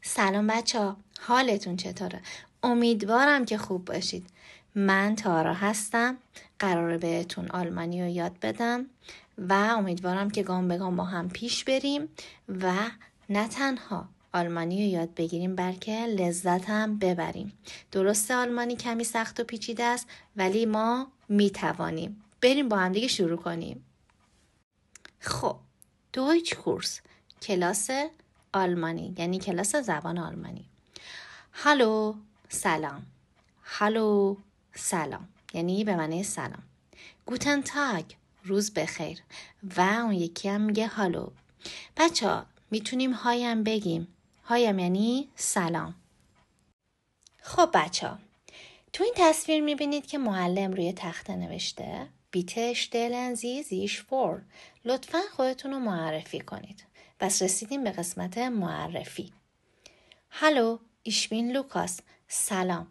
سلام بچه‌ها، حالتون چطوره؟ امیدوارم که خوب باشید. من تارا هستم. قراره بهتون آلمانی رو یاد بدم و امیدوارم که گام به گام با هم پیش بریم و نه تنها آلمانی رو یاد بگیریم بلکه لذت هم ببریم. درسته آلمانی کمی سخت و پیچیده است ولی ما میتوانیم. بریم با هم دیگه شروع کنیم. خب، دویچ کورس، کلاس آلمانی، یعنی کلاس زبان آلمانی. هالو، سلام. هالو، سلام، یعنی به معنی سلام. گوتن تاگ، روز بخیر. و اون یکی هم میگه هالو. بچه ها میتونیم هایم بگیم. هایم یعنی سلام. خب بچه ها، تو این تصویر میبینید که معلم روی تخته نوشته بیته stellen Sie sich vor. لطفاً خودتون رو معرفی کنید. پس رسیدیم به قسمت معرفی. هالو، ich bin Lukas. سلام،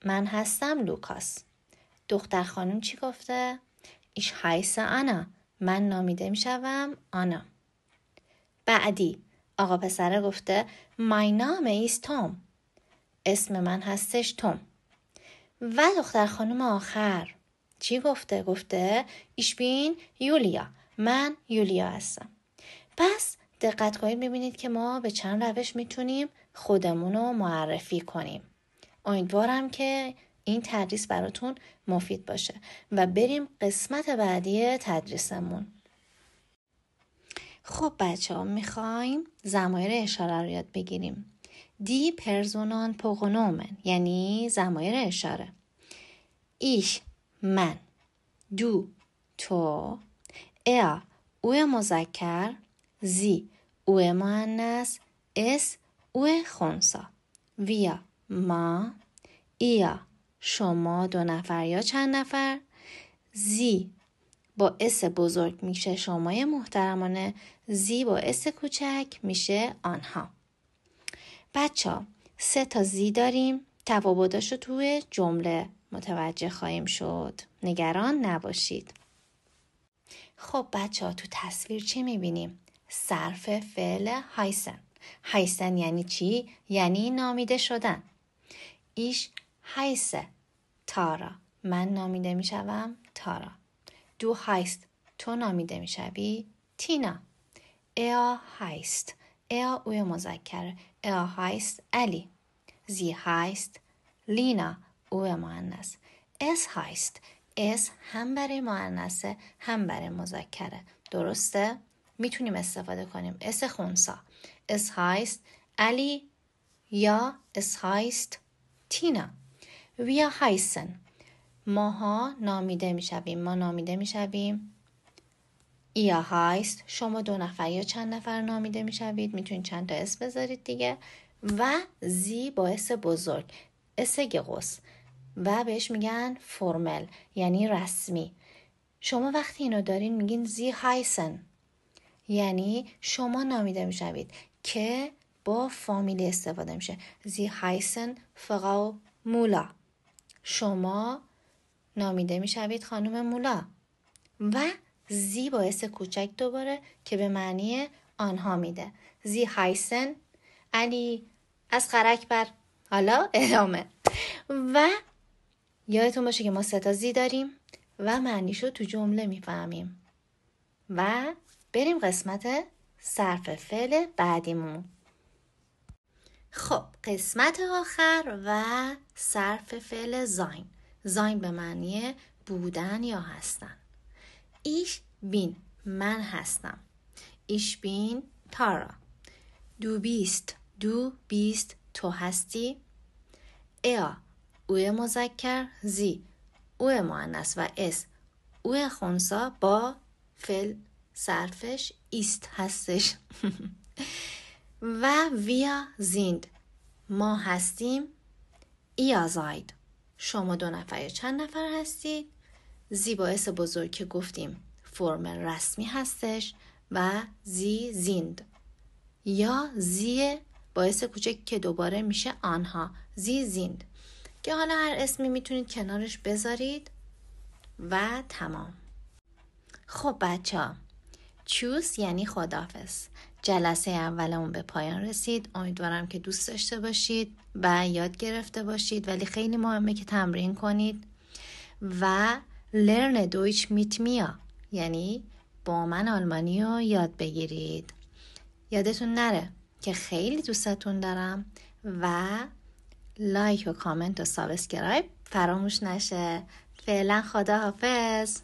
من هستم لوکاس. دختر خانم چی گفته؟ Ich heiße Anna. من نامیده میشوم آنا. بعدی آقا پسره گفته My name is Tom. اسم من هستش توم. و دختر خانم آخر چی گفته؟ گفته Ich bin Julia. من یولیا هستم. پس دقت کنید ببینید که ما به چند روش میتونیم خودمون رو معرفی کنیم. امیدوارم که این تدریس براتون مفید باشه و بریم قسمت بعدی تدریسمون. خب بچه ها میخوایم ضمایر اشاره رو یاد بگیریم. دی پرسونال پرونومن یعنی ضمایر اشاره. ایش من، دو تو، او مذکر، زی او مؤنث، اس او خنثی، ویا ما، ایا شما دو نفر یا چند نفر، زی با اس بزرگ میشه شمای محترمانه، زی با اس کوچک میشه آنها. بچه ها 3 تا زی داریم، تفاوتاشو توی جمله متوجه خواهیم شد، نگران نباشید. خب بچه ها تو تصویر چی میبینیم؟ صرف فعل هایسن. هایسن یعنی چی؟ یعنی نامیده شدن. ایش هایسه تارا، من نامیده میشوم تارا. دو هایست، تو نامیده میشوی تینا. ایا هایست، ایا اوی مذکره، ایا هایست علی. زی هایست لینا، اوی مؤنث. اس هایست، اس هم برای مؤنثه هم برای مذکره. درسته؟ میتونیم استفاده کنیم اس خنثی. اس هایست علی یا اس هایست تینا. ویا هایسن، ماها نامیده میشویم، ما نامیده میشویم. ایا هایست، شما 2 نفر یا چند نفر نامیده میشوید، میتونید چند تا اس بذارید دیگه. و زی با اس بزرگ، اس گقوس و بهش میگن فرمل یعنی رسمی. شما وقتی اینو دارین میگین زی هایسن، یعنی شما نامیده میشوید که با فامیلی استفاده میشه. زی هایسن فراو مولا، شما نامیده میشوید خانم مولا. و زی باعث کوچک دوباره که به معنی آنها میده. زی هایسن علی اصغر اکبر. حالا ادامه. و یادتون باشه که ما 3 تا زی داریم و معنیشو تو جمله میفهمیم. و بریم قسمت صرف فعل بعدیمون. خب قسمت آخر و صرف فعل زاین. زاین به معنی بودن یا هستن. ایش بین، من هستم. ایش بین تارا. دو بیست، دو بیست، تو هستی. ایا او مذکر، زی او مؤنث و اس او خنثی با فعل صرفش ایست هستش. و ویا زیند، ما هستیم. ایا زاید، شما 2 نفر یا چند نفر هستید. زی باعث بزرگ که گفتیم فرمل رسمی هستش و زی زیند یا زی باعث کوچک که دوباره میشه آنها، زی زیند، که حالا هر اسمی میتونید کنارش بذارید و تمام. خب بچه ها، چوس یعنی خداحافظ، جلسه اولمون به پایان رسید. امیدوارم که دوست داشته باشید و یاد گرفته باشید، ولی خیلی مهمه که تمرین کنید و lerne Deutsch mit mir، یعنی با من آلمانی رو یاد بگیرید. یادتون نره که خیلی دوستتون دارم و لایک و کامنت و سابسکرایب فراموش نشه. فعلا خداحافظ.